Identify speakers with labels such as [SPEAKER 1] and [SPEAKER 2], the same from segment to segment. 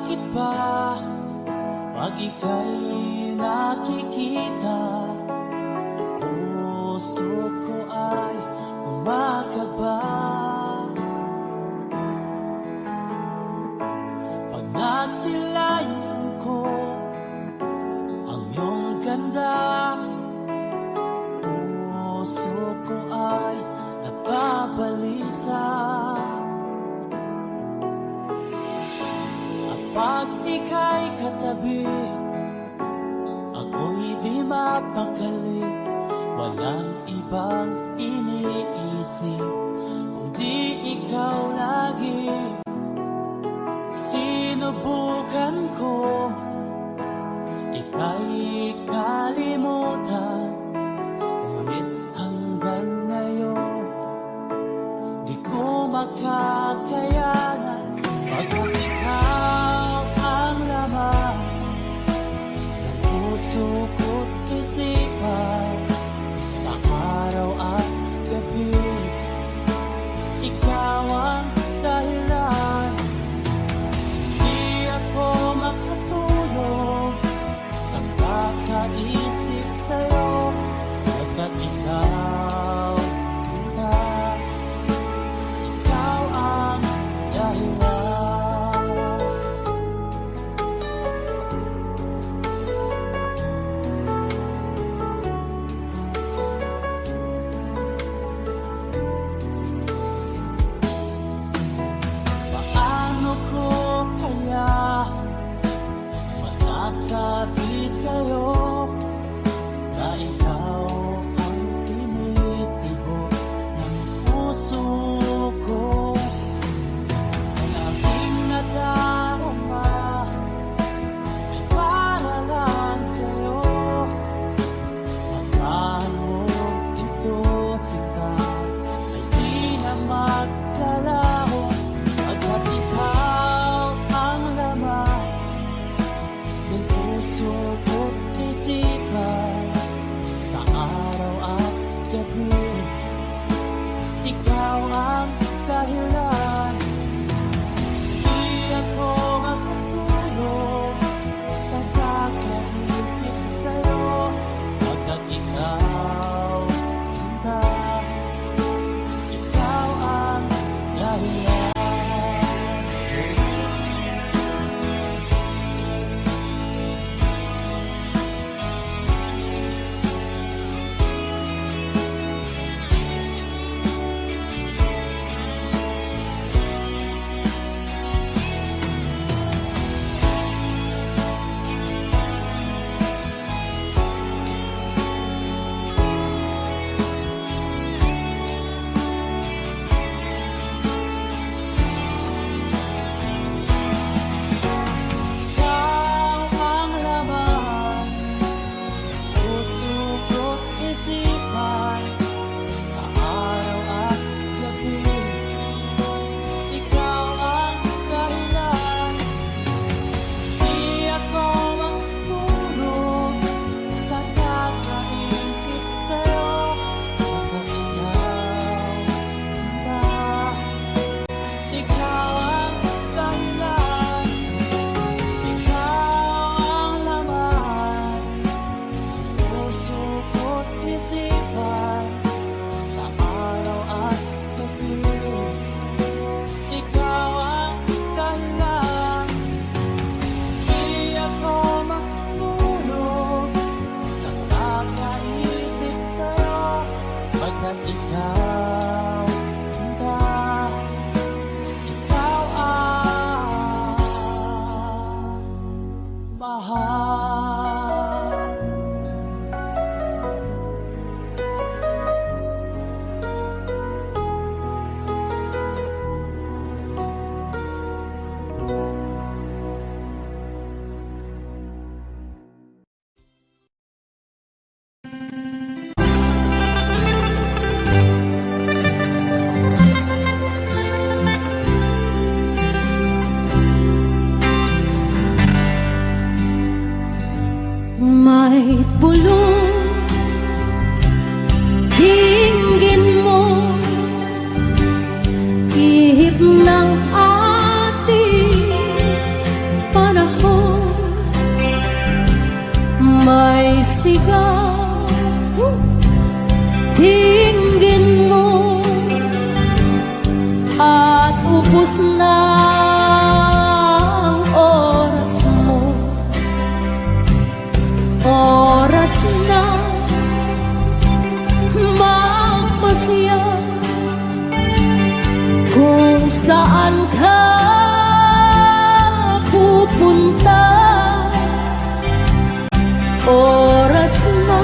[SPEAKER 1] Bakit ba pag ika'y nakikita, puso ko ay kumakaba? Pag nasilayan ko ang iyong ganda, puso ko ay nababalisa. Pag ika'y katabi, ako'y di mapakali. Walang ibang iniisip kundi ikaw lagi. Sinubukan ko ika'y kalimutan, ngunit hanggang ngayon di ko makakayanan. Pagkat ikaw ang laman ng puso ko't isipan, sa araw at gabi ikaw ang dahilan. Di ako makatulog sa sigaw, dinggin mo at ubos na ang oras mo. Oras na magpasya kung saan ka pupunta. Oras na,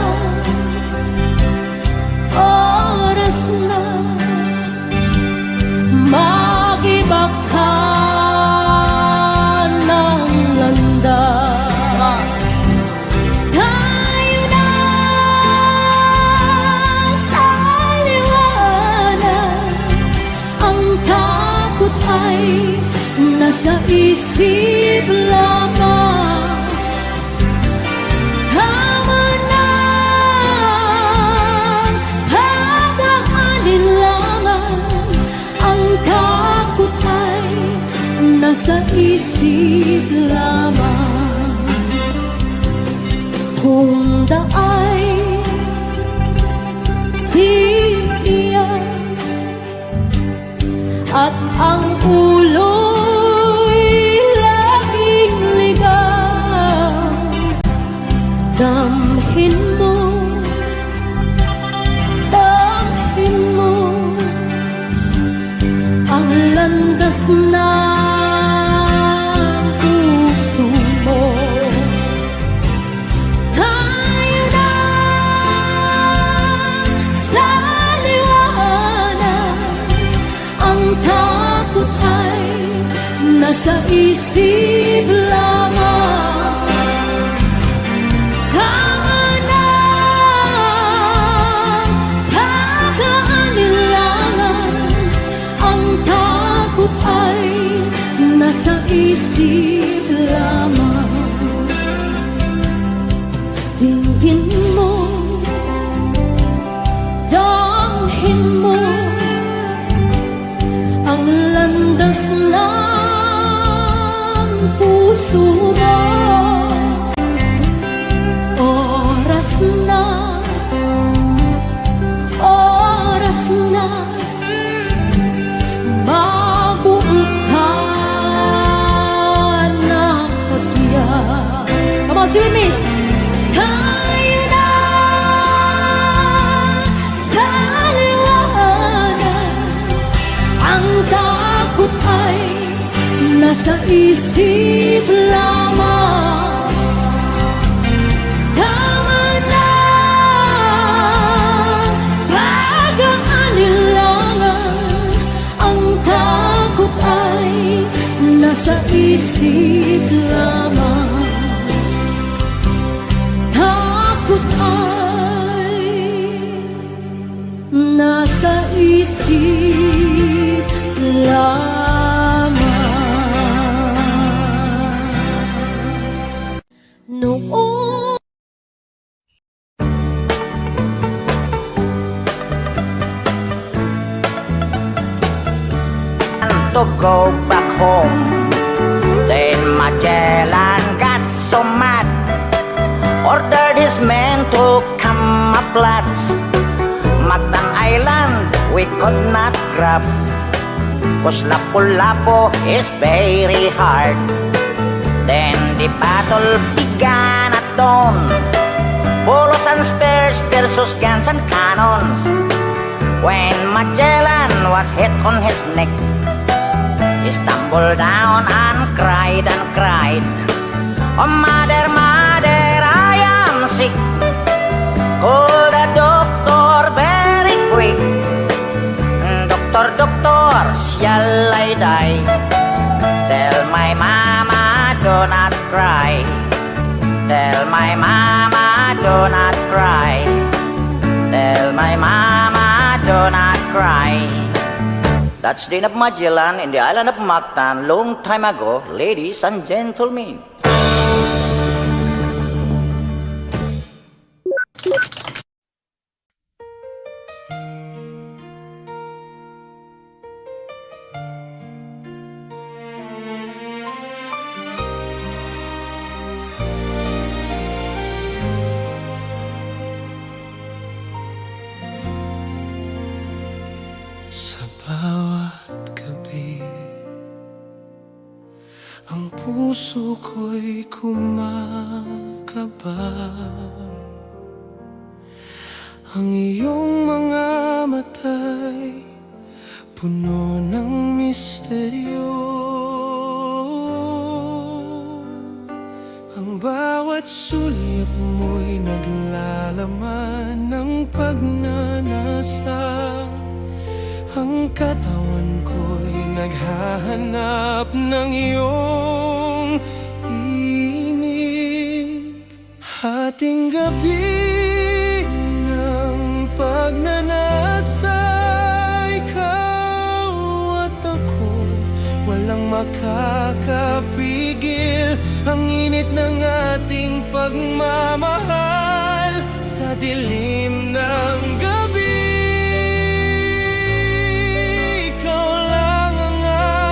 [SPEAKER 1] oras na mag-iba ka ng landas. Tayo na sa liwanag, ang takot ay nasa isip lamang. Tama na pag-aalinlangan, ang takot ay nasa isip lamang. Kung daay iiyak at ang ulo'y laging ligaw, damhin mo, damhin mo ang landas ng puso mo. Tayo na sa liwanag, ang takot ay nasa isip lamang. Tama na pag-aalinlangan, ang takot ay nasa isip lamang. Dinggin mo, damhin mo ang landas ng puso mo. Oras na, oras na bago ka nakasya. Come on, sing with me. Tayo na sa liwanag, ang takot ay nasa isip lamang. Tama na pag-aalinlangan, ang takot ay nasa isip lamang. Takot ay nasa isip lamang. Noon
[SPEAKER 2] to go back home. Then Magellan got so mad, ordered his men to come up lads. Mactan Island we could not grab, 'cause Lapu-Lapu is very hard. Then the battle began at dawn, bolos and spears versus guns and cannons. When Magellan was hit on his neck, he stumbled down and cried, "Oh mother, mother, I am sick. Call the doctor very quick. Doctor, doctor, shall I die? Tell my mama do not cry. Tell my mama do not cry. Tell my mama do not cry." That's the end of Magellan in the island of Mactan long time ago, ladies and gentlemen.
[SPEAKER 3] ang puso ko'y kumakaba. Ang iyong mga mata'y puno ng misteryo. Ang bawat sulyap mo'y naglalaman ng pagnanasa. Ang katawan ko'y naghahanap ng iyong init. Hating gabi ng pagnanasa, ikaw at ako, walang makakapigil. Ang init ng ating pagmamahal sa dilim ng gabi. Ikaw lang ang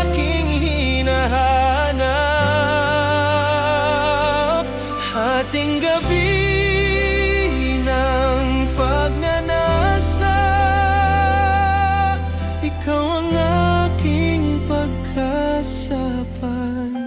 [SPEAKER 3] aking hinahanap. Hating gabi ng pagnanasa, ikaw ang aking pagkasapantahan.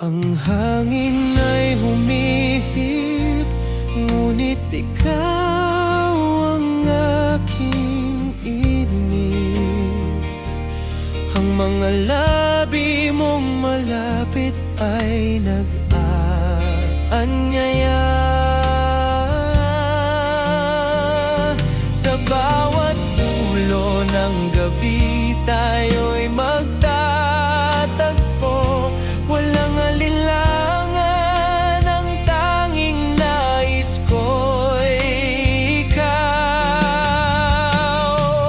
[SPEAKER 3] Ang hangin ay humihip, ngunit ikaw ang aking init. Ang mga labi mong malapit ay nag-aanyaya. Sa bawat ulo ng gabi tayo'y magtatagpo. Walang alinlangan, ang tanging nais ko'y ikaw.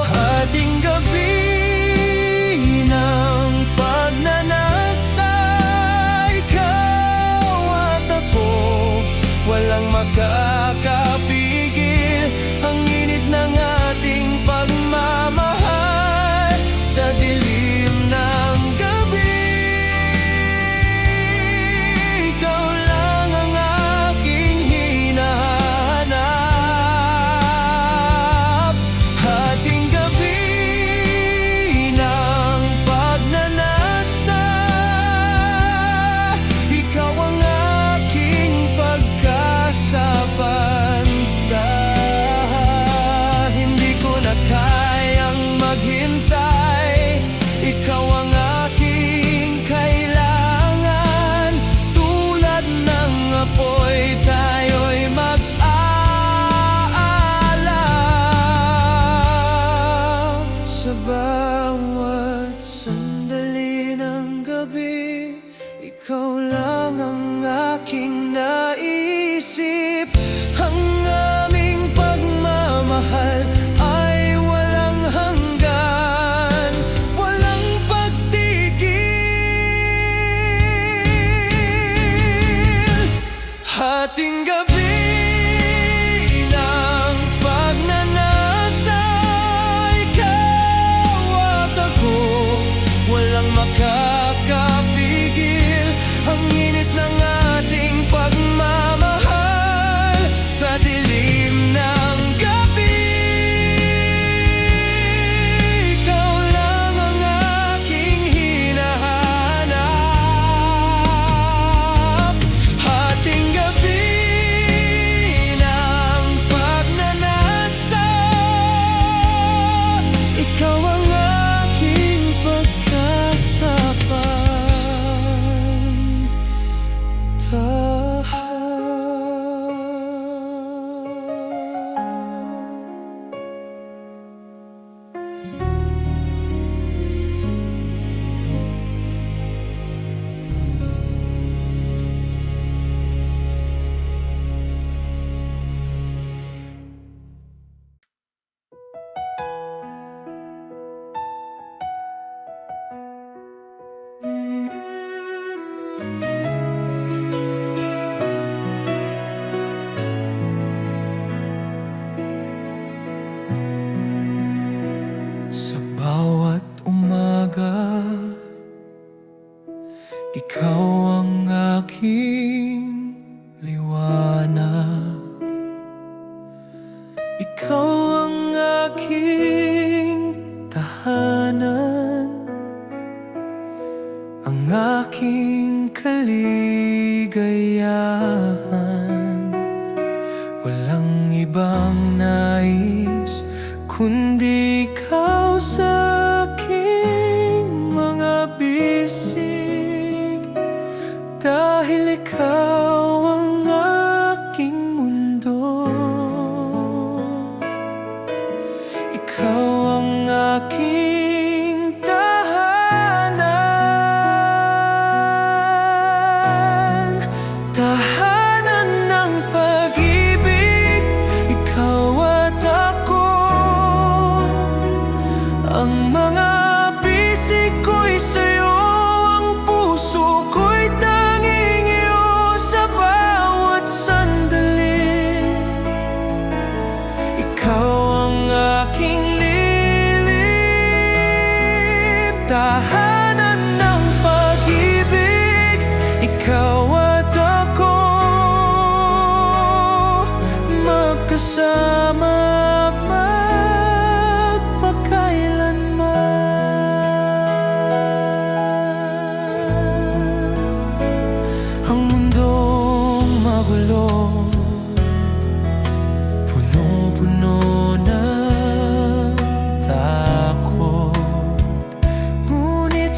[SPEAKER 3] Hating gabi ng pagnanasa, ikaw at ako, walang makakapigil. Ang init ng ating pagmamahal sa dilim ng gabi. Ikaw lang ang aking hinahanap. Hating gabi ng pagnanasa, ikaw ang aking pagkasapantahan. Hindi ko na kayang maghintay, ikaw ang aking kailangan. Tulad ng apoy tayo'y mag-aalab. Sa bawat sandali ng gabi, ikaw lang ang aking naisip. Ang aming pagmamahal ay walang hanggan, walang pagtigil. Hating gabi ng pagnanasa, ikaw at ako, walang makakapigil. Ang init ng ating pagmamahal sa dilim ng gabi. Ikaw lang ang aking hinahanap. Hating gabi ng pagnanasa, ikaw ang aking Sa aking tahanan, tahanan ng pag-ibig. Ikaw at ako, ang mga bisig ko'y sa'yo, ang puso ko'y tanging iyo sa bawat sandali. Ikaw ang aking lilim, tahanan ng pag-ibig. Ikaw at ako, magkasama magpakailanman. Ang mundong magulo, punong-puno ng takot, ngunit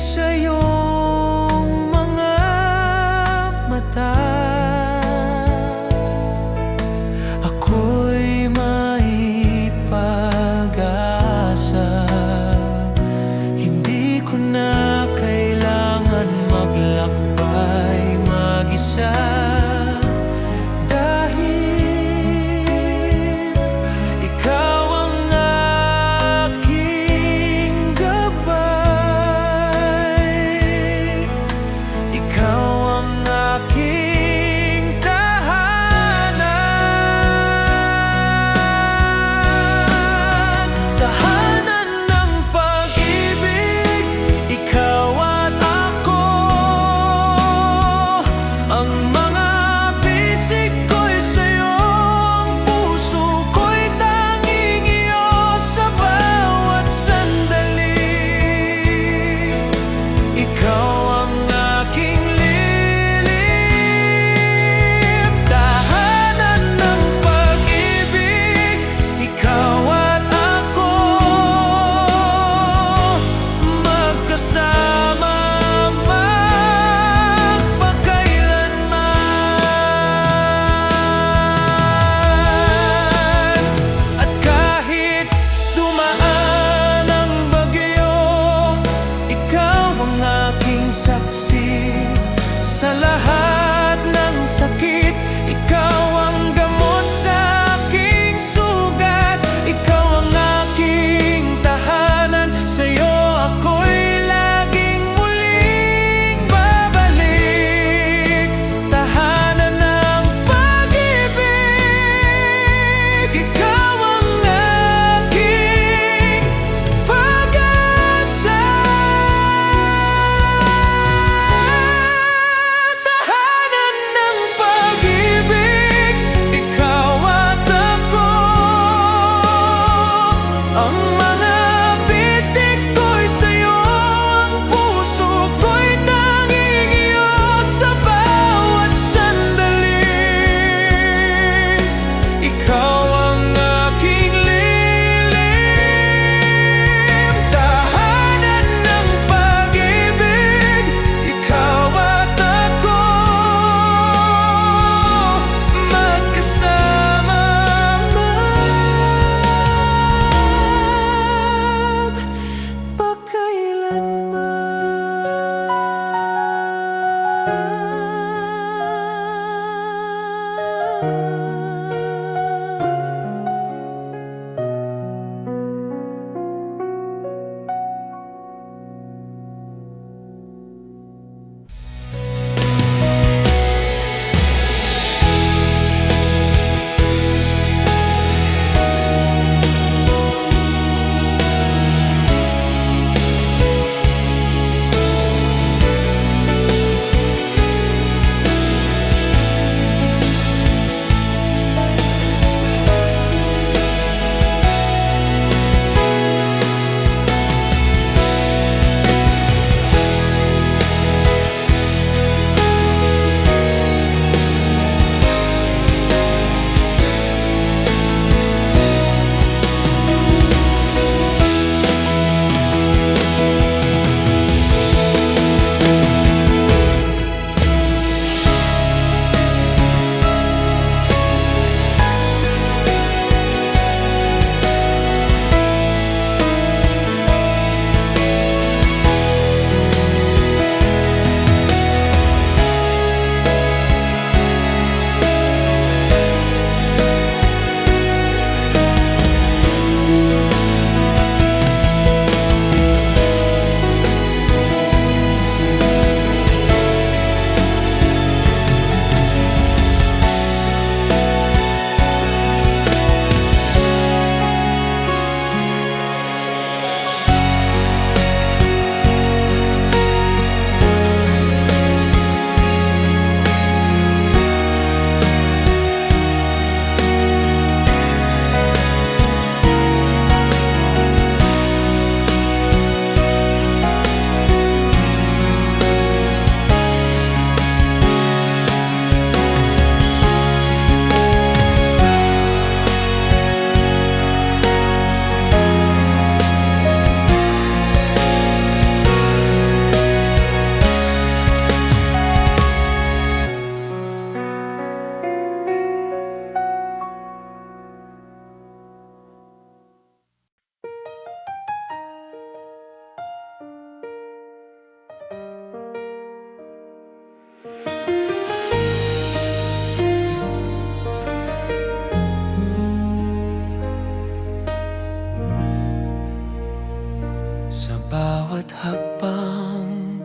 [SPEAKER 3] Sa bawat hakbang,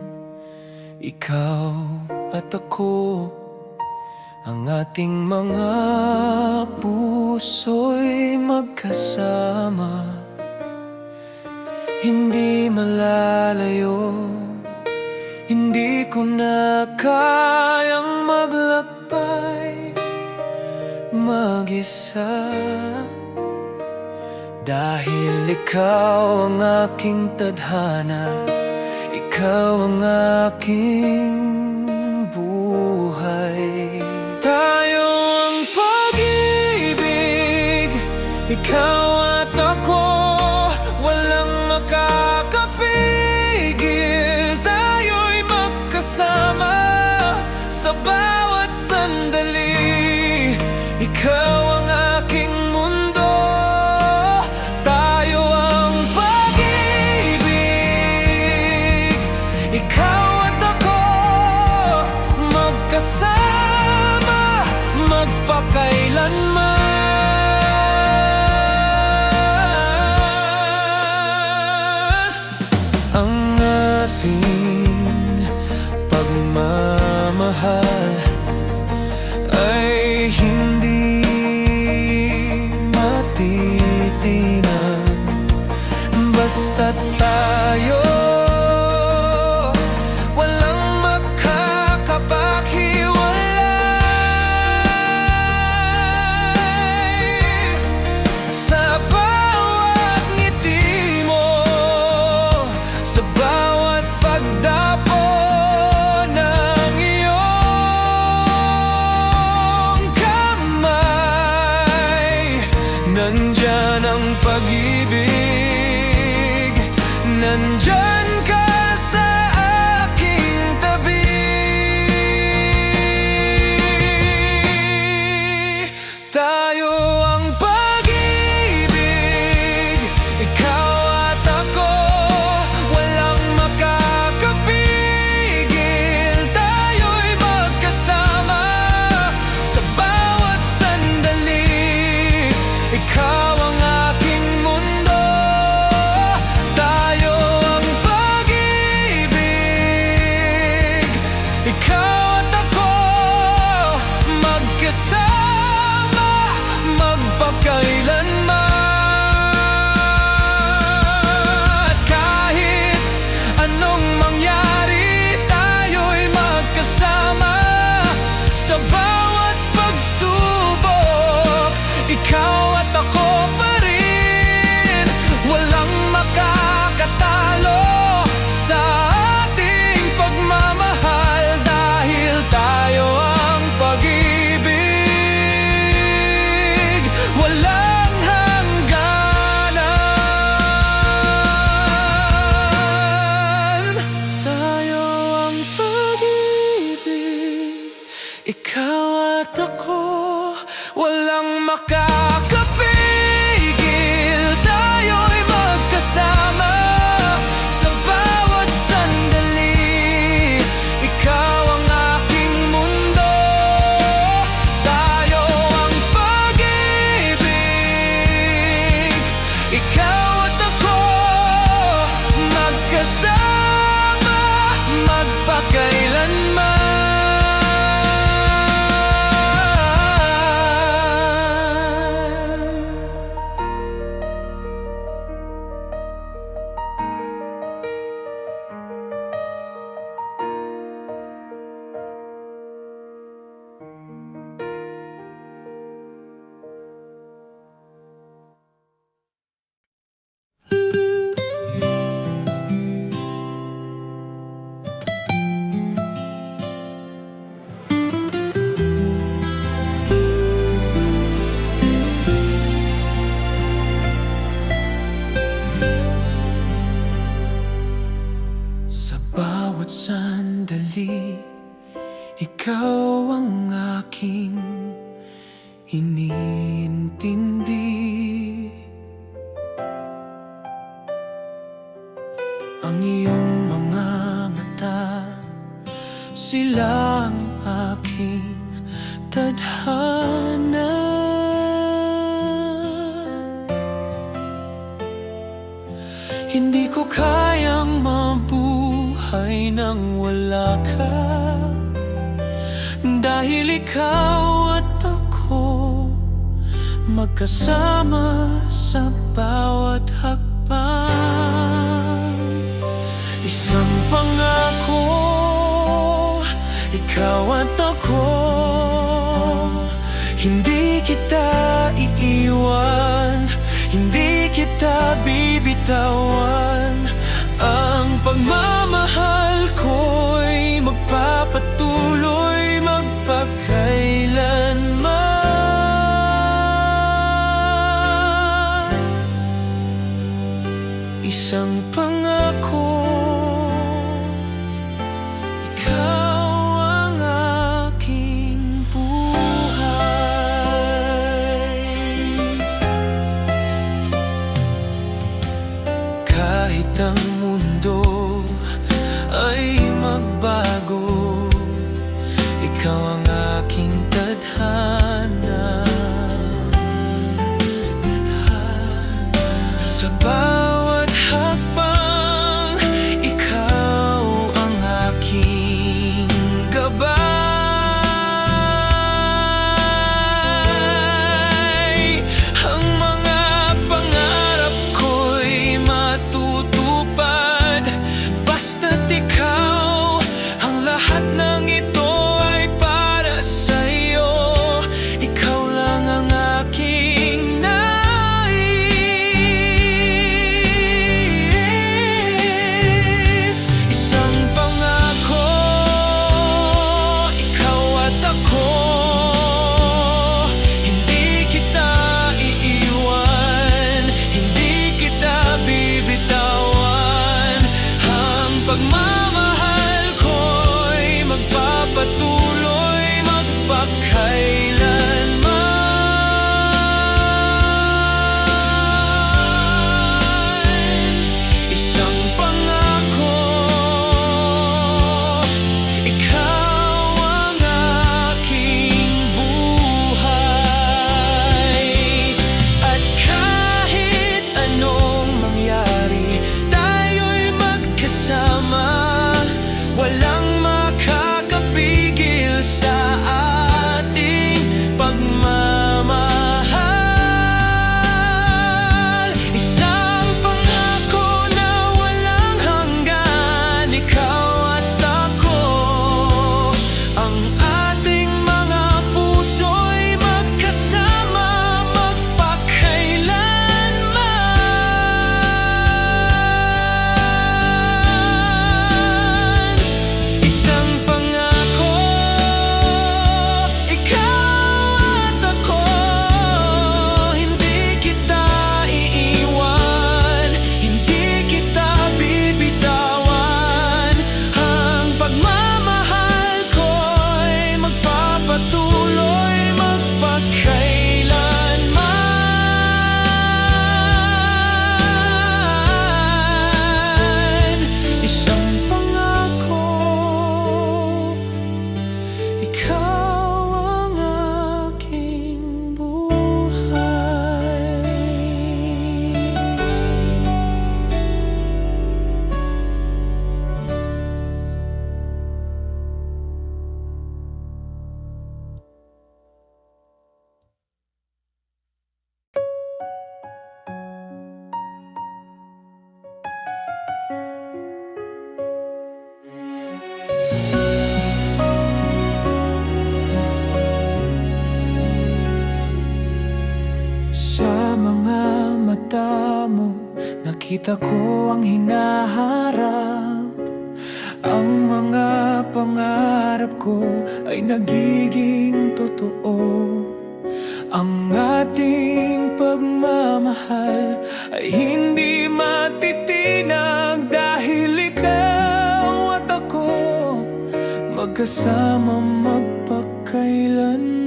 [SPEAKER 3] ikaw at ako, ang ating mga puso'y magkasama. Hindi malalayo, hindi ko na kayang maglakbay mag-isa, dahil ikaw ang aking tadhana, ikaw ang aking buhay. Tayo ang pag-ibig, ikaw at ako, walang makakapigil. Tayo'y magkasama sa bawat sandali, ikaw ang aking mundo. Tayo ang pag-ibig, ikaw at ako, magkasama magpakailanman. Ang ating pagmamahal ay hindi matitinag, basta't tayo walang makakapaghiwalay. Sa bawat ngiti mo, sa bawat pagdapo ng iyong kamay, nandyan ang pag-ibig, nandyan ka sa aking tabi. Tayo ang pag-ibig, ikaw at ako, walang makakapigil. Tayo'y magkasama sa bawat sandali, ikaw ang aking mundo. Tayo ang pag-ibig, ikaw at ako, magkasama magpakailanman. Kahit anong mangyari, tayo'y magkasama sa bawat pagsubok, ikaw at ako pa rin. Walang makakatalo sa ating pagmamahal, dahil tayo ang pag-ibig, walang hangganan. Tayo ang pag-ibig, ikaw at ako, walang makakapigil. Tayo'y magkasama sa bawat sandali, ikaw ang aking mundo. Tayo ang pag-ibig, ikaw at ako, magkasama magpakailanman. Sa bawat sandali, ikaw ang aking iniintindi. Ang iyong mga mata, sila ang aking tadhana. Hindi ko kayang mabuhay nang wala ka, dahil ikaw at ako magkasama sa bawat hakbang. Isang pangako, ikaw at ako, hindi kita iiwan, hindi kita bibitawan. Ang pagmamahal ko'y magpapatuloy magpakailanman. Isang pangako, ikaw ang aking buhay. Kahit ang mundo ay magbago, ikaw ang aking tadhana. Sa bawat hakbang, ikaw ang aking gabay. Ang mga pangarap ko'y matutupad basta't ikaw. Ang lahat ng ito ay para sa'yo. Ikaw lang ang aking nais. Isang pangako, ikaw at ako, hindi kita iiwan, hindi kita bibitawan. Ang pagmamahal ko'y magpapatuloy magpakailanman. Isang pangako, ikaw ang aking buhay. At kahit anong mangyari, tayo'y magkasama. Walang makakapigil sa ating pagmamahal. Isang pangako na walang hanggan, ikaw at ako. Ang ating mga puso'y magkasama magpakailanman. Isang pangako, ikaw at ako, hindi kita iiwan, hindi kita bibitawan. Ang pagmamahal ko'y magpapatuloy magpakailanman. Isang pangako, ikaw ang aking buhay. Sa mga mata mo, nakita ko ang hinaharap. Ang mga pangarap ko ay nagiging totoo. Ang ating pagmamahal ay hindi matitinag, dahil ikaw at ako magkasama magpakailanman.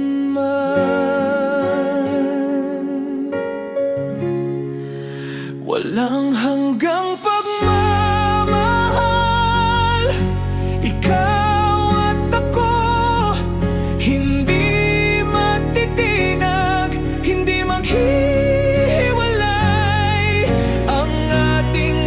[SPEAKER 3] Walang hanggang pagmamahal, ikaw at ako, hindi matitinag, hindi maghihiwalay. Ang ating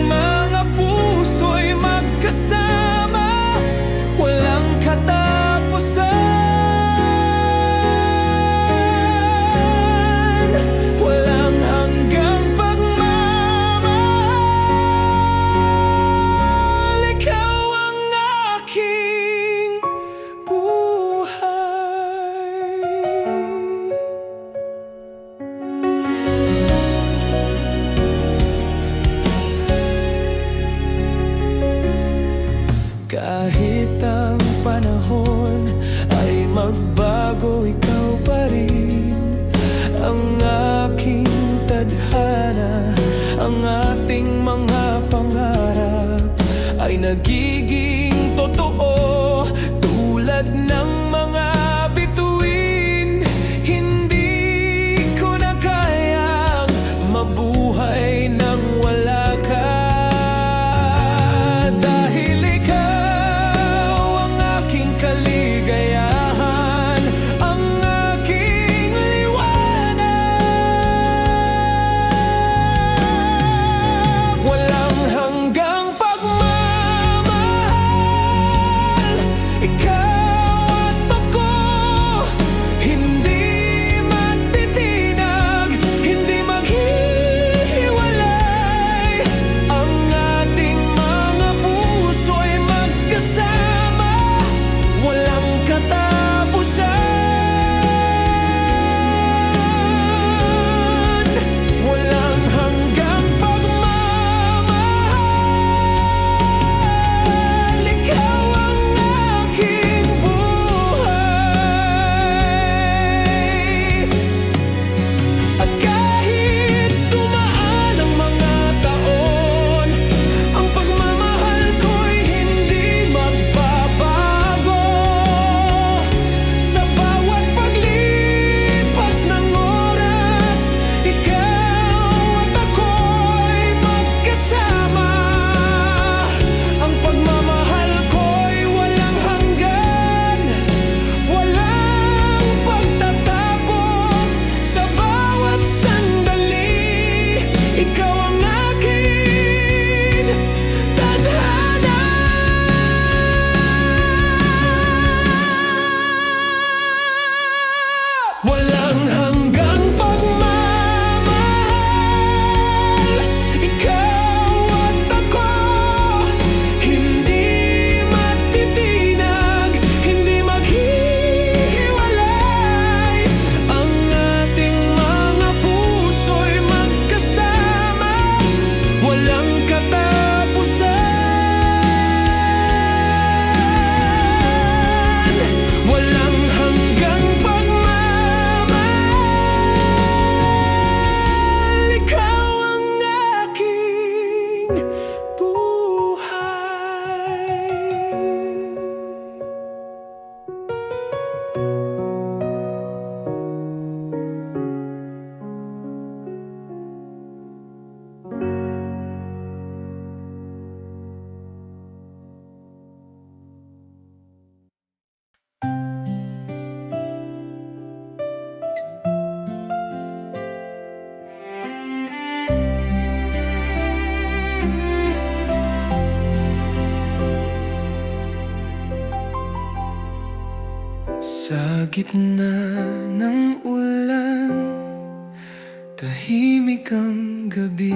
[SPEAKER 3] nagiging totoo. Tulad ng mga bituin, hindi ko na kayang mabuhay nang wala ka. Dahil ikaw ang aking kaligayahan, ang aking liwanag. Walang hanggang pagmamahal, ikaw at ako, hindi magtitinag, hindi maghihiwalay. Ang ating mga puso'y magkasama, walang katapusan. Walang hanggang pagmamahal, ikaw ang aking buhay. At kahit dumaan ang mga taon, ang pagmamahal ko'y hindi magbabago. Sa bawat paglipas ng oras, ikaw at ako'y magkasama. Ang pagmamahal ko'y walang hanggan, walang pagtatapos. Sa bawat sandali, ikaw ang akin tadhana. Walang hanggang pagmamahal, ikaw at ako, hindi magtitinag, hindi maghihiwalay. Ang ating mga puso'y magkasama, walang katapusan. Walang hanggang pagmamahal, ikaw ang aking buhay. Sa gitna ng ulan, tahimik ang gabi.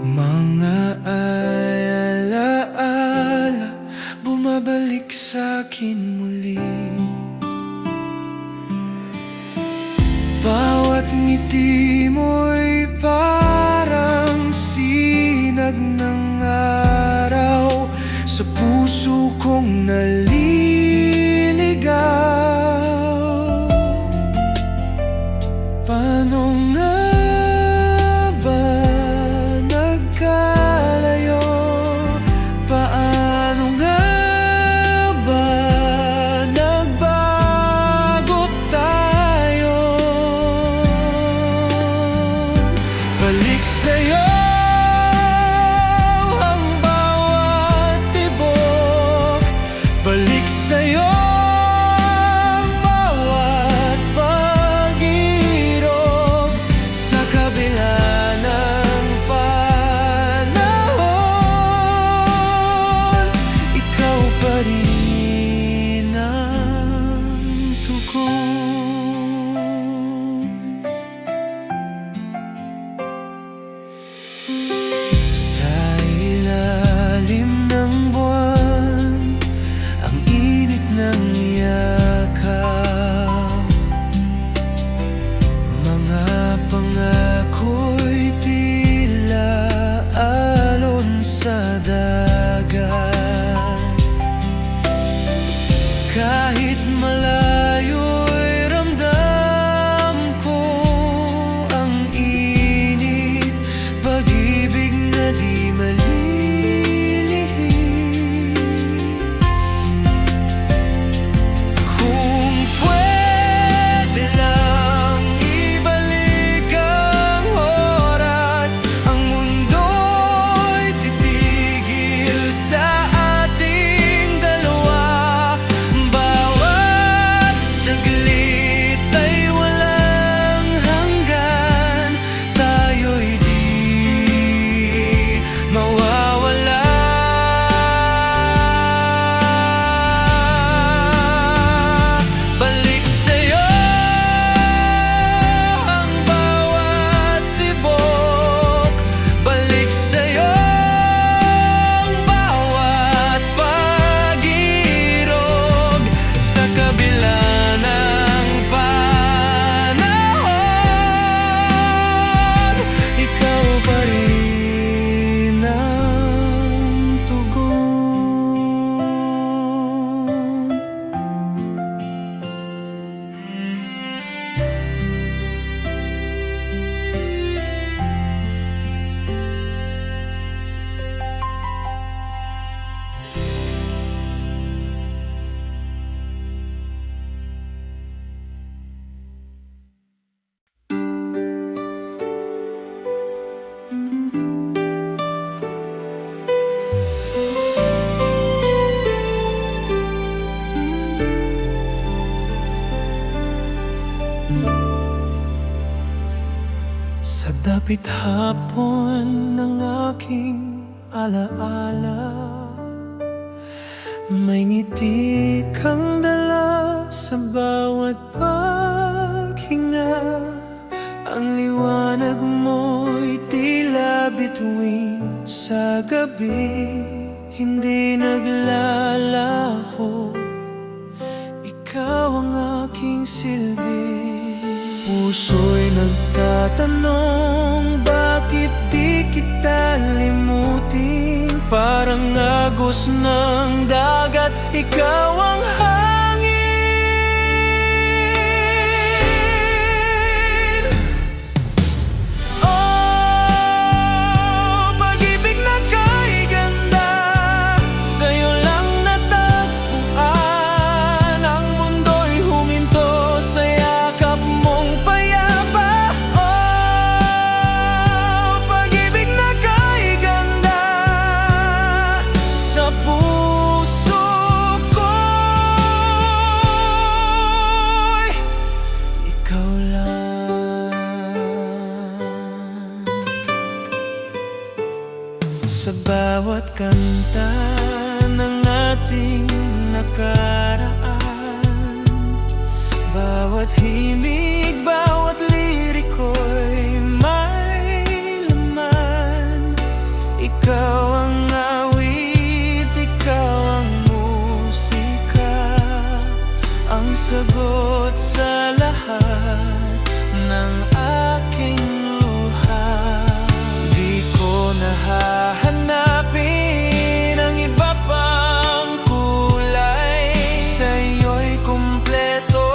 [SPEAKER 3] Mga alaala bumabalik sa'kin muli. Bawat ngiti mo'y parang sinag ng araw sa puso kong naliligaw. Paano nga ba nagkalayo? Paano nga ba nagbago tayo? Balik sa'yo ang bawat tibok, balik sa'yo ang bawat pag-irog. Sa kabila ng panahon, ikaw pa rin ang tugon. Sa ilalim ng buwan, ang init ng yakap. Mga pangako'y tila alon sa dagat. Kahit malayo'y ramdam ko ang init, pag-ibig Sa dapit hapon ng aking alaala, may ngiti kang dala sa bawat paghinga. Ang liwanag mo'y tila bituin sa gabi, hindi naglalaho, ikaw ang aking silbi. Puso'y nagtatanong, bakit di kita limutin? Parang agos ng dagat, ikaw ang hangin. Oh, pag-ibig na kay ganda, sa'yo lang natagpuan. Ang mundo'y huminto sa yakap mong payapa. Oh, pag-ibig na kay ganda, sa puso ko'y ikaw lang. Sa bawat kanta ng ating nakaraan, bawat himig, bawat liriko'y may laman. Ikaw ang awit, ikaw ang musika, ang sagot sa lahat ng aking luha. Di ko nahahanapin ang iba pang kulay, sa'yo'y kumpleto,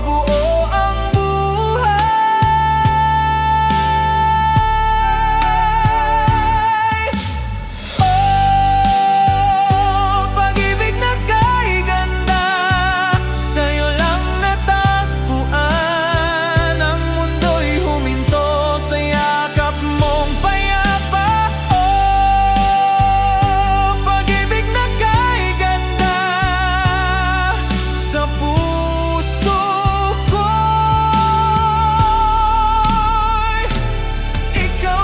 [SPEAKER 3] buo ang buhay. Oh, pag-ibig na kay ganda, sa'yo lang natagpuan. Ang mundo'y huminto sa yakap mong payapa. Oh, pag-ibig na kay ganda, sa puso ko'y ikaw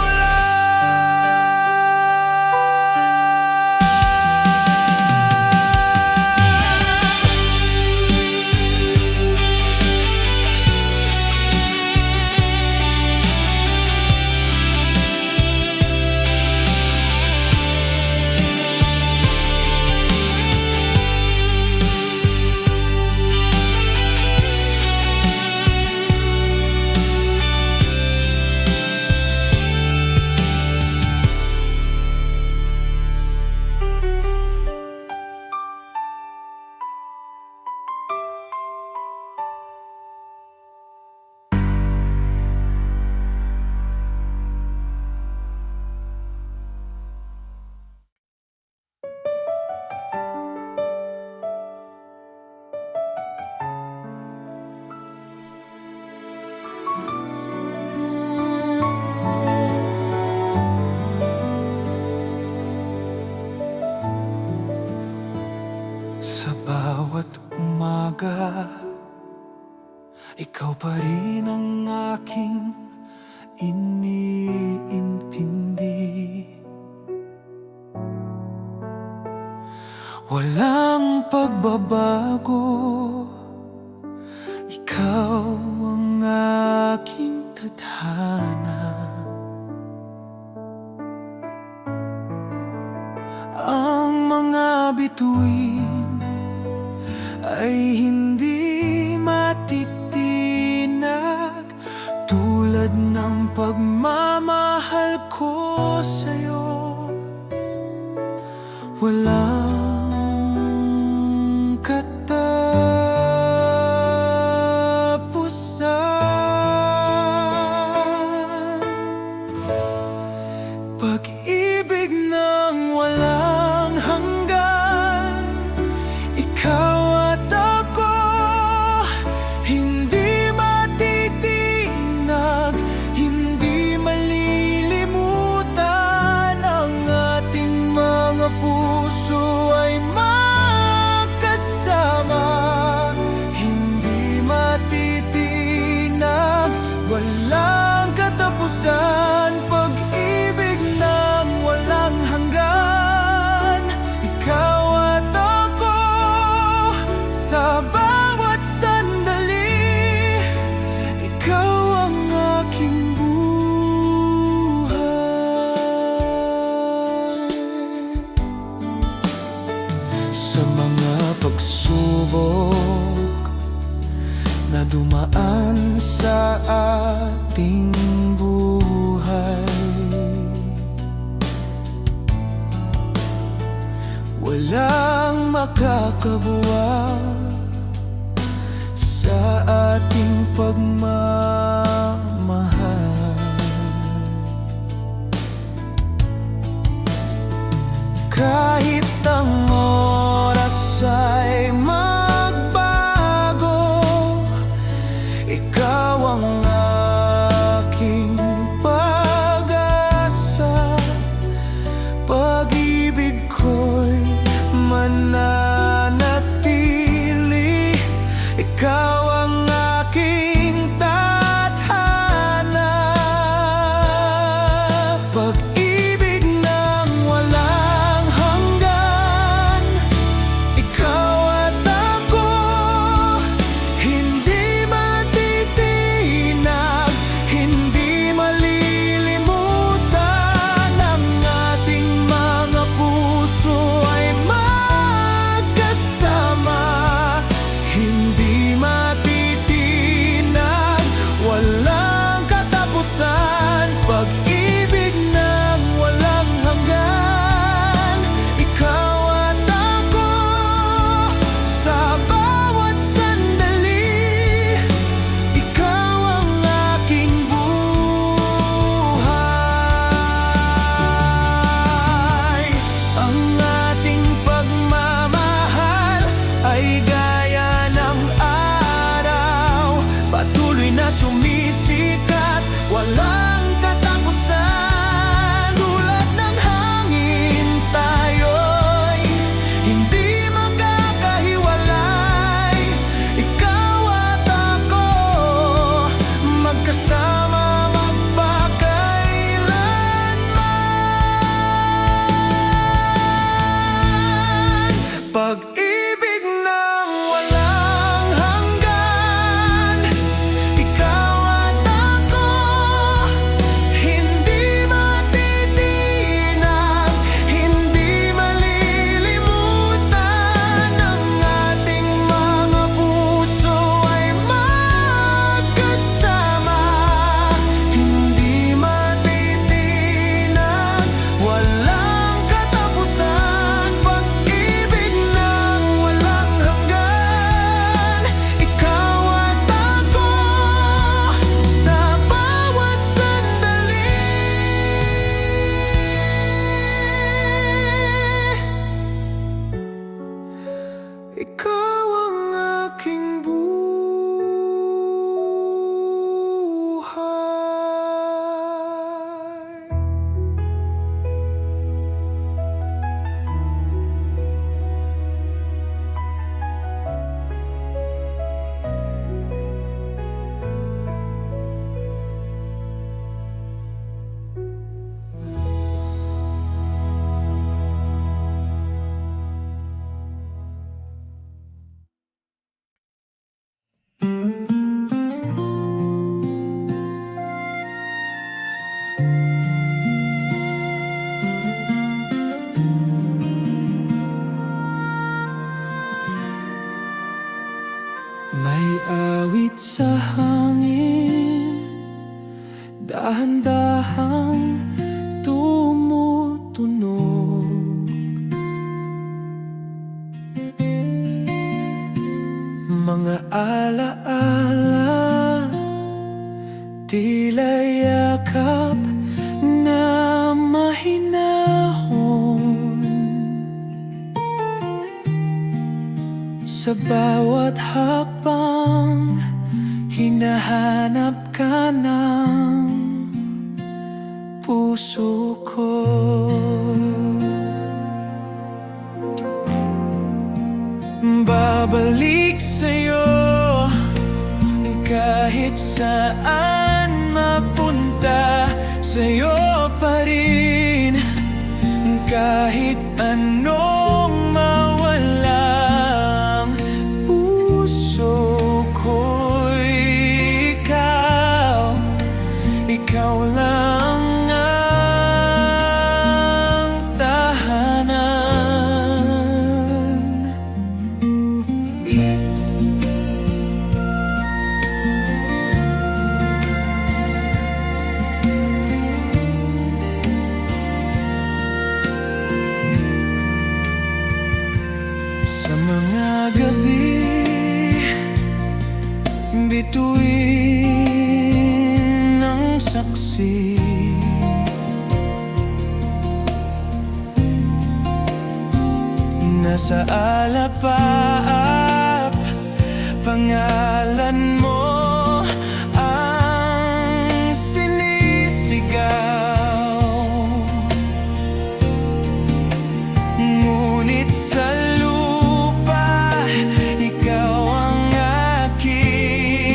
[SPEAKER 3] sa bawat umaga, ikaw pa rin ang aking iniintindi. Walang pagbabago, ikaw ang aking tadhana. Ang mga bituin ay hindi matitinag, tulad ng pagmamahal ko sa'yo. Walang katapusan, pag-ibig ng walang hanggan. Ikaw at ako, hindi matitinag, hindi malilimutan. makakabuwag sa ating pagmamahal. Kahit ang oras ay magbago, ikaw ang aking pag-asa. Pag-ibig ko'y mananatili, ikaw ang aking tadhana. Pag-ibig ng walang hanggan, ikaw at ako, hindi matitinag, hindi malilimutan. Ang ating mga puso ay magkasama, hindi matitinag, walang katapusan. Pag-ibig ng walang hanggan, ikaw at ako, sa bawat sandali, ikaw ang aking buhay. Ang ating pagmamahal ay gaya ng araw, patuloy na sumisikat, walang katapusan. Tulad ng hangin tayo'y hindi magkakahiwalay, ikaw at ako, magkasama magpakailanman. Pag-ibig ng walang hanggan, ikaw at ako, hindi matitinag, hindi malilimutan. Ang ating mga puso ay magkasama, hindi matitinag, walang katapusan. Pag-ibig ng walang hanggan, ikaw at ako, sa bawat sandali, ikaw ang aking buhay. May awit sa hangin, dahan-dahang tumutunog. Mga alaala, tila yakap na mahinahon. Sa bawat hakbang, hinahanap ka ng puso ko. Babalik sa'yo kahit saan mapunta, sa'yo pa rin kahit anong mawalang puso ko'y ikaw, ikaw lang ang tahanan. lubusin. Nasa alapaap, pangalan mo ang sinisigaw. Ngunit sa lupa, ikaw ang aking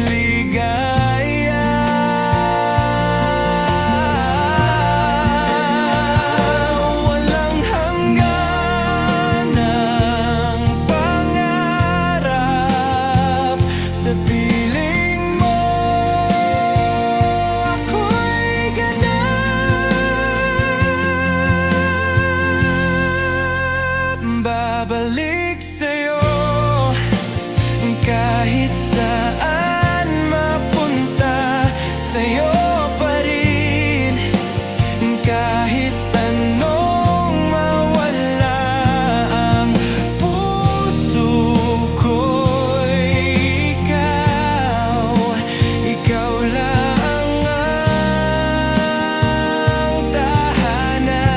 [SPEAKER 3] ligaya. Walang hanggan ang pangarap sa piling mo. Ako'y ganap, babalik sa'yo kahit saan mapunta. Sa'yo pa rin kahit anong mawala. Ang puso ko'y ikaw lang ang tahanan.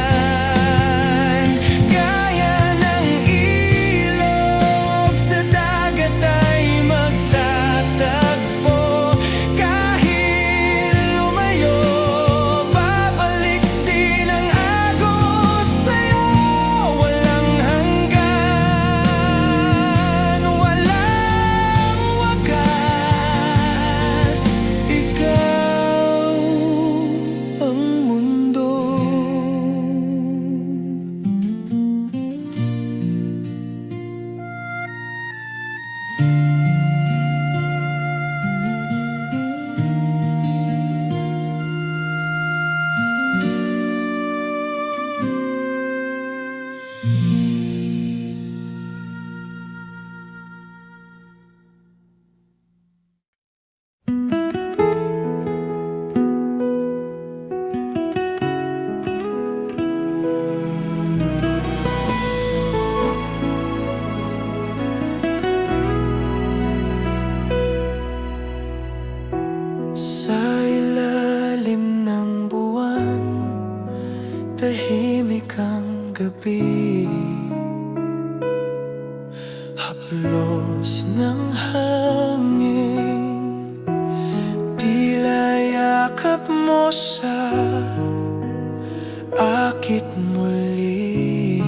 [SPEAKER 3] Gaya ng ilog sa dagat ay magtatagpo. Kahit lumayo, babalik din ang agos sa'yo. Walang hanggan, walang wakas. Ikaw ang mundo. Sa ilalim ng buwan, tahimik ang gabi. Haplos ng hangin, tila yakap mo sa akit muli.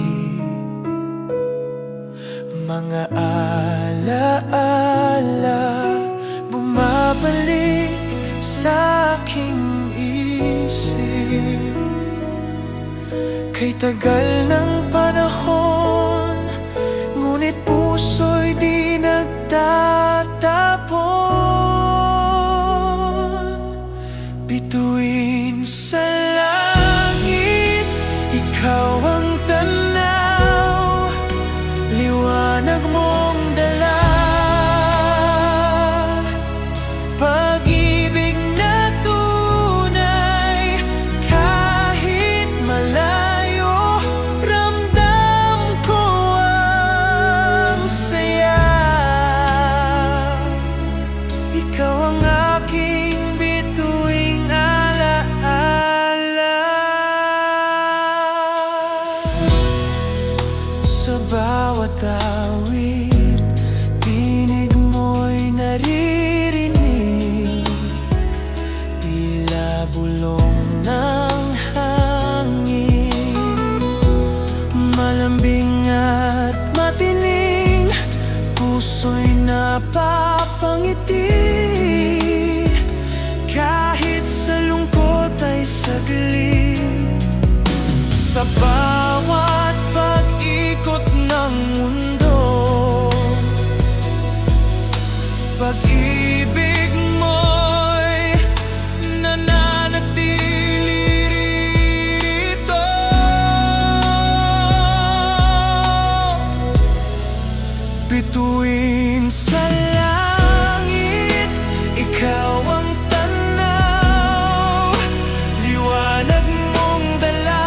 [SPEAKER 3] Mga alaala bumabalik sa aking isip. Kay tagal ng panahon, ngunit puso'y di nagtatapon. Bituin sa langit, ikaw ang tanaw. Liwanag mong dala, pag-ibig na tunay. Kahit malayo, ramdam ko ang saya. Ikaw ang aking bituing alaala. Sa bawat awit, tinig mo'y naririnig. Tila bulong ng hangin, malambing at matining. Puso'y napapangiti, kahit sa lungkot ay saglit. Sa bawat pag-ikot ng mundo, pag-ibig mo'y nananatili rito. Bituin sa langit, ikaw ang tanaw. Liwanag mong dala,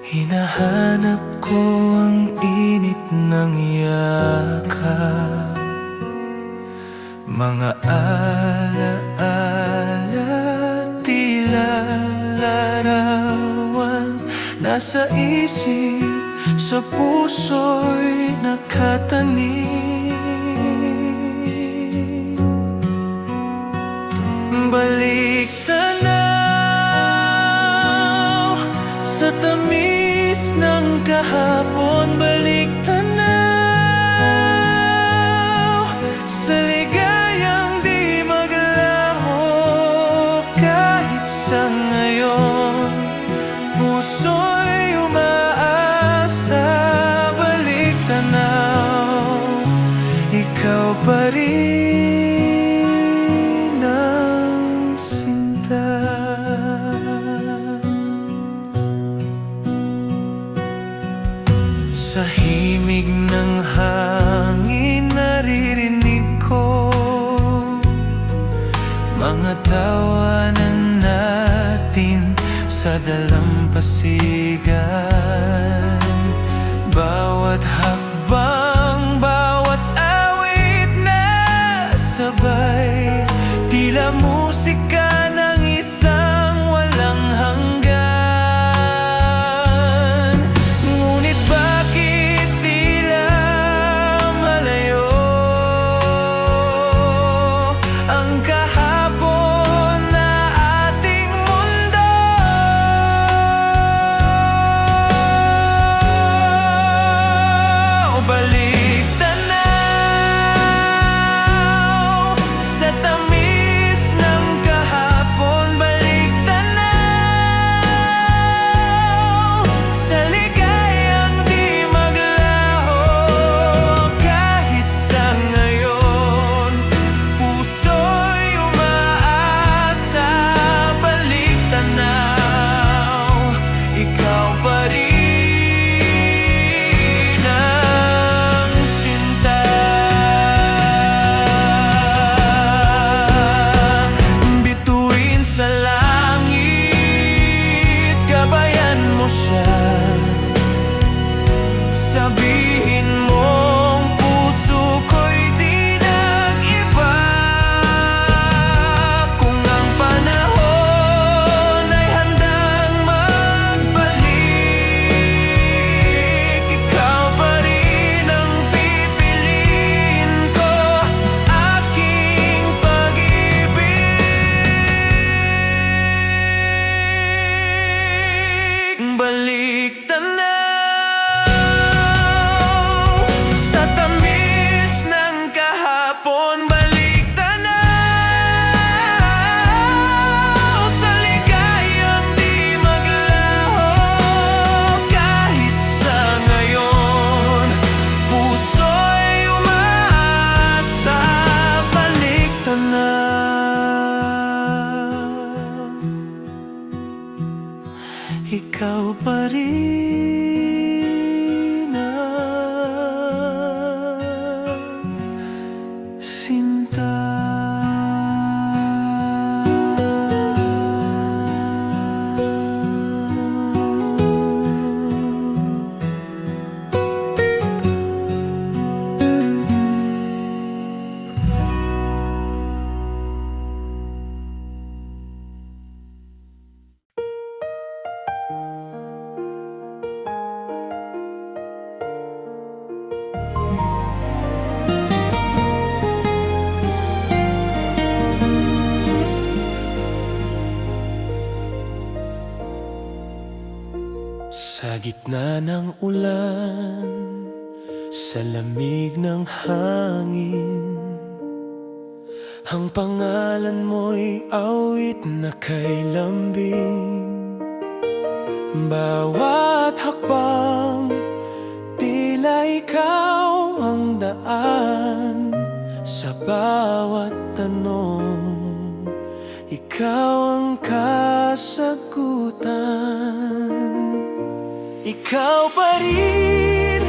[SPEAKER 3] Hinahanap ko ang init ng yakap, mga alaala, tila larawan, nasa isip, sa puso'y nakatanim. Balik tanaw sa tamis ng kahapon, balik tanaw sa ligayang di maglaho. Kahit sa ngayon, puso'y umaasa. Balik tanaw, ikaw pa rin ang sinta. Sa himig ng hangin naririnig ko mga tawanan natin sa dalampasigan. Bawat hakbang, bawat awit na sabay, tila musika ng isang walang hanggan. Ngunit bakit tila malayo ang kahapon na ating mundo? Balik tanaw sa tamis ng kahapon, balik tanaw sa ligayang di maglaho. Kahit sa ngayon, puso'y umaasa. Balik tanaw, ikaw pa rin ang sinta. Bituin sa langit, gabayan mo siya. Sabihin mong puso ko'y di nag-iba. Kung ang panahon ay handang magbalik, ikaw pa rin ang pipiliin ko, aking pag-ibig. Balik tanaw sa tamis ng kahapon, balik tanaw sa ligayang di maglaho. Kahit sa ngayon, puso'y umaasa. Balik tanaw, ikaw pa rin ang sinta. Sa gitna ng ulan, sa lamig ng hangin, ang pangalan mo'y awit na kay lambing. Bawat hakbang, tila ikaw ang daan. Sa bawat tanong, ikaw ang kasagutan. Ikaw pa rin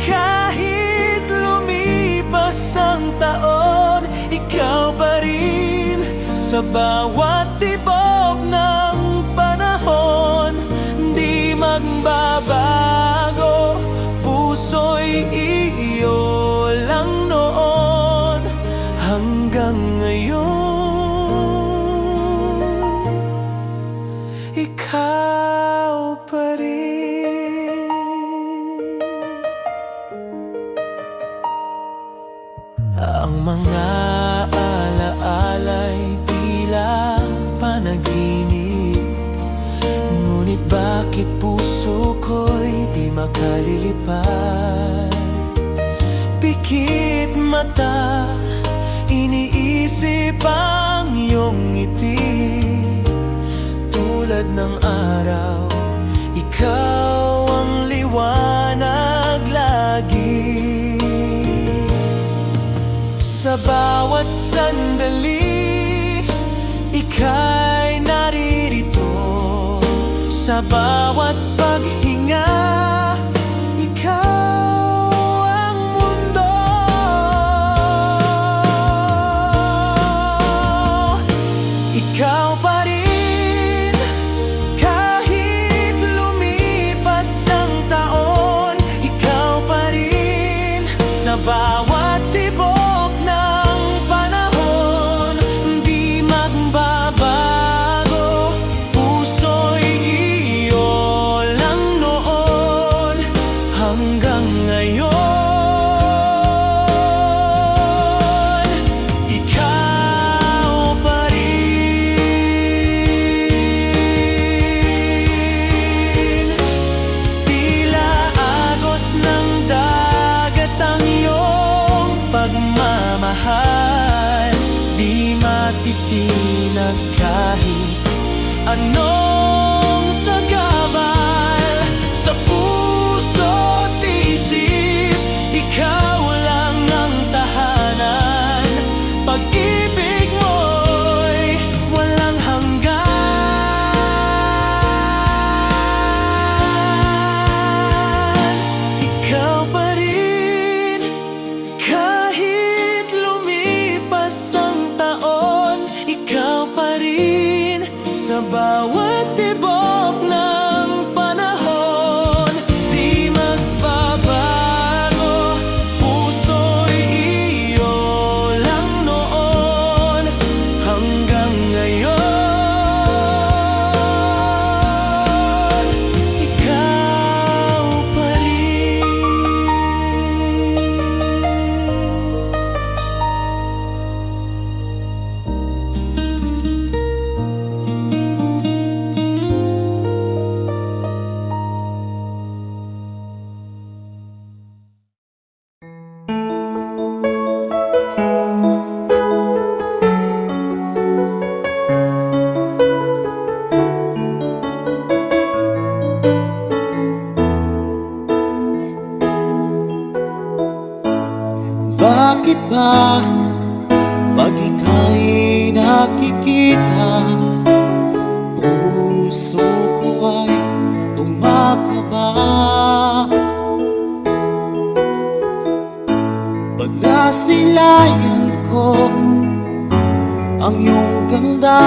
[SPEAKER 3] kahit lumipas ang taon. Ikaw pa rin sa bawat tibok ng panahon. Di mag magbabago. Puso'y iyo lang noon hanggang ngayon. Ikaw pa rin. Ang mga alaala'y tila panaginip, ngunit bakit puso ko'y di makalilipad? Pikit mata, iniisip ang iyong ngiti. Tulad ng araw, ikaw ang liwanag lagi. Sa bawat sandali, ika'y naririto. Sa bawat paghinga, ikaw ang mundo. Ikaw pa rin, kahit lumipas ang taon. Ikaw pa rin, sa bawat tibok ng panahon. Di magbabago, puso'y iyo lang noon hanggang ngayon. Ikaw pa rin. Tila agos ng dagat ang iyong pagmamahal. Di matitinag kahit anong sagabal. Sa puso't isip, ikaw lang ang tahanan. Pag-ibig mo'y walang hanggan. Ikaw pa rin, kahit lumipas ang taon. Ikaw pa rin, sa bawat tibok ng panahon. Di magbabago, puso'y iyo lang noon hanggang ngayon. Ikaw pa rin.
[SPEAKER 4] Bakit ba pag ika'y nakikita, puso ko ay kumakaba? Pag nasilayan ko ang iyong ganda,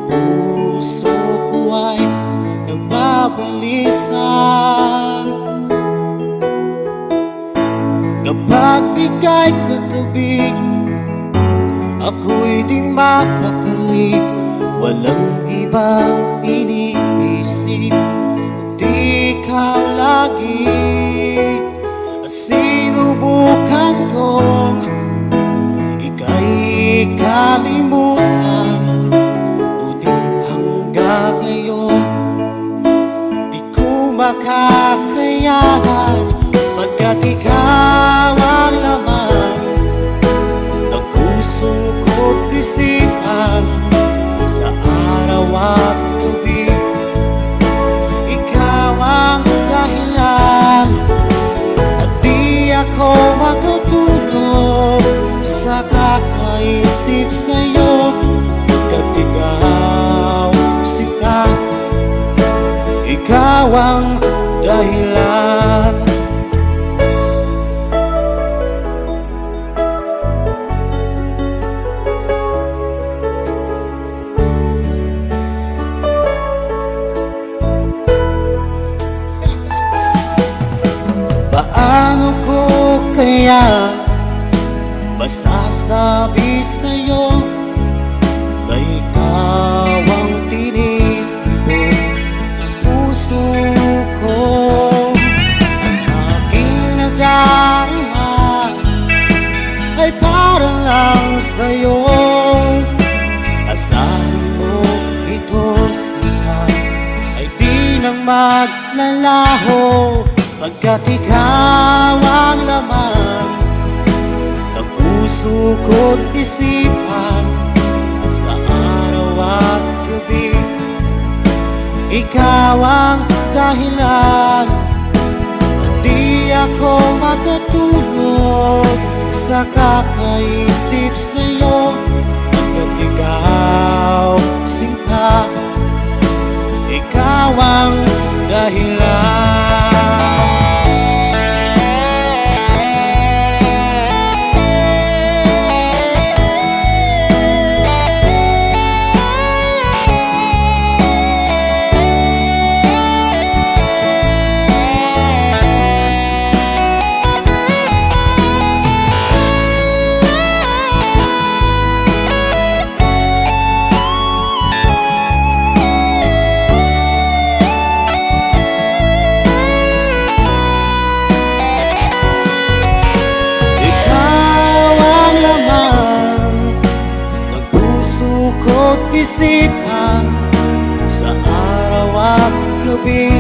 [SPEAKER 4] puso ko ay nagbabalisa. Kapag ika'y katabi, ako'y di mapakali. Walang ibang iniisip kundi ikaw lagi. At sinubukan kong ika'y kalimutan, ngunit hanggang ngayon di ko makakayanan. Pagkat ikaw ang laman ng puso ko't isipan, sa araw at gabi. Ikaw ang dahilan at di ako makatulog sa kakaisip sa'yo. Pagkat ikaw sila, ikaw ang dahilan. Paano ko kaya masasabi sa'yo na ikaw ang tinitibok ng puso ko? Ang aking nadarama ay para lang sa'yo. Asahan mo ito siya ay di nang maglalaho, pagkat ikaw ang laman ng puso ko't isipan sa araw at gabi. Ikaw ang dahilan, di ako makatulog sa kakaisip sa'yo, pagkat ikaw sinta, ikaw ang dahilan. Isipan sa araw at gabi.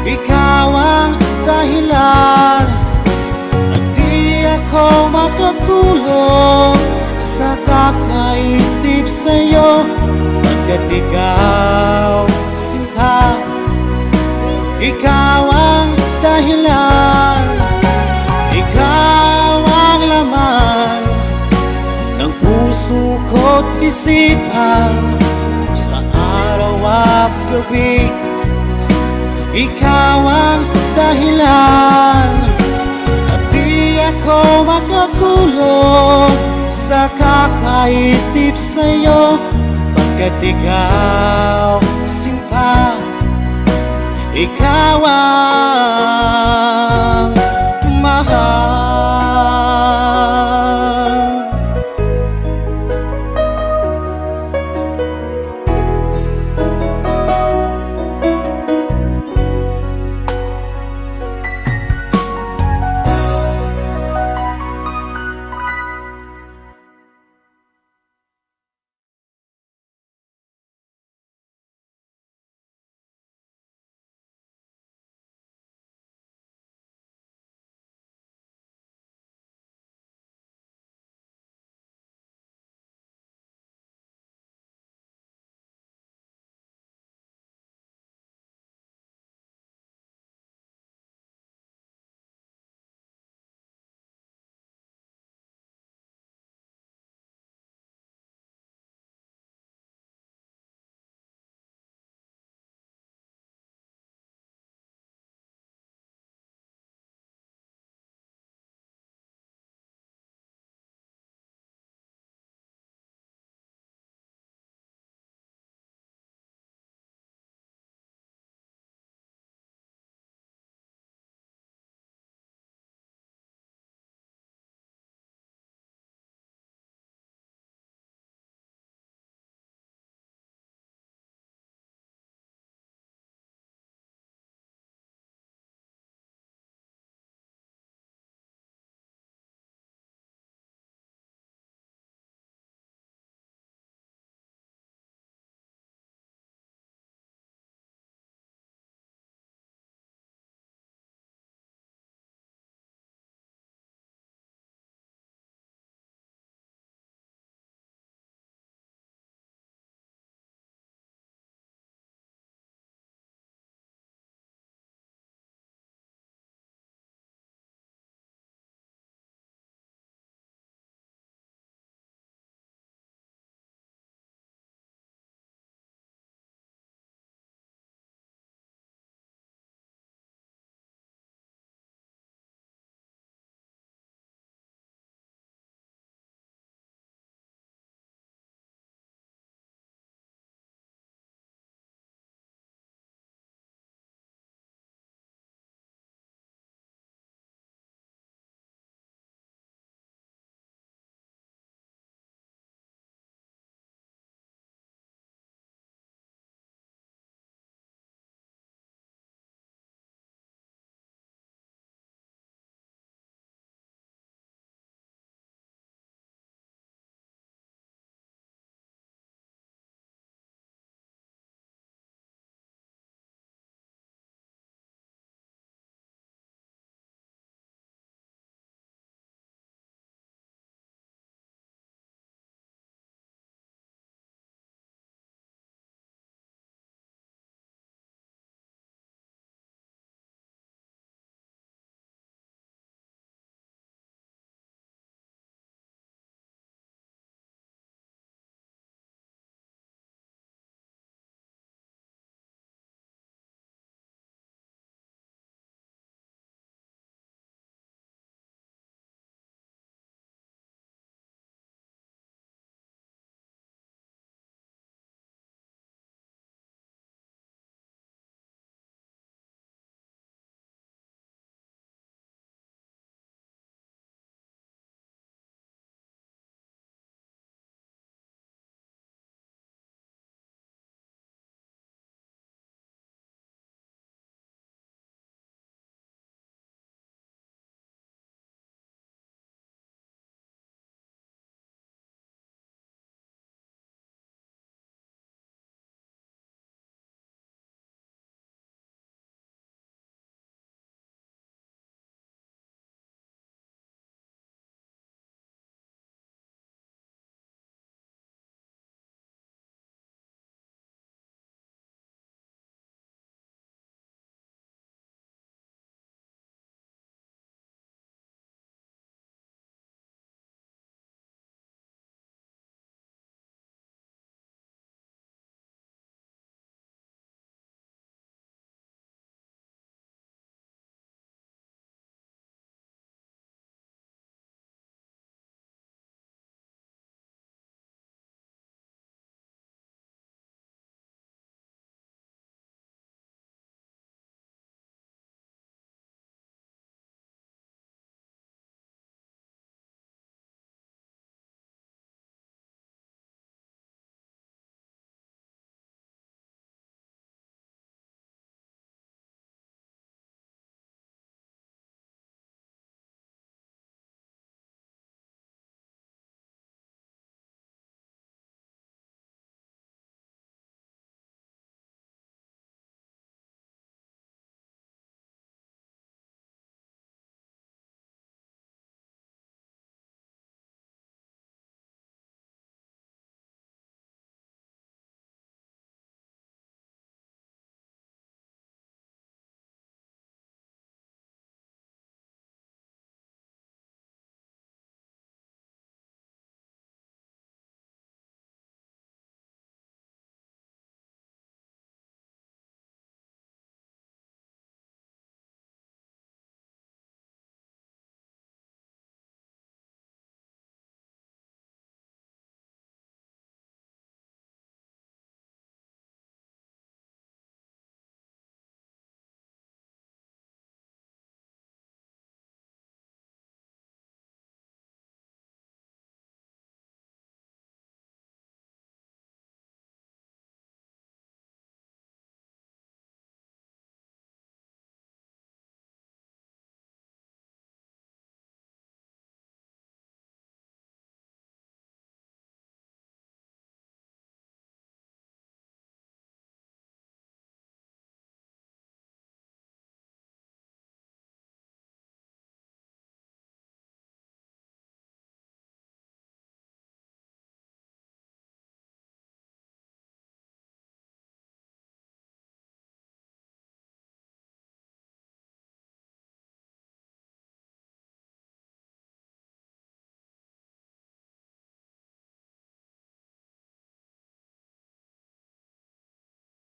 [SPEAKER 4] Ikaw ang dahilan at di ako makatulog sa kakaisip sa'yo, pagkat ikaw sinta, ikaw ang dahilan, ikaw ang laman ng puso ko't isipan sa araw at gabi. Ikaw ang dahilan at di ako makatulog sa kakaisip sa'yo, pagkat ikaw sinta, ikaw ang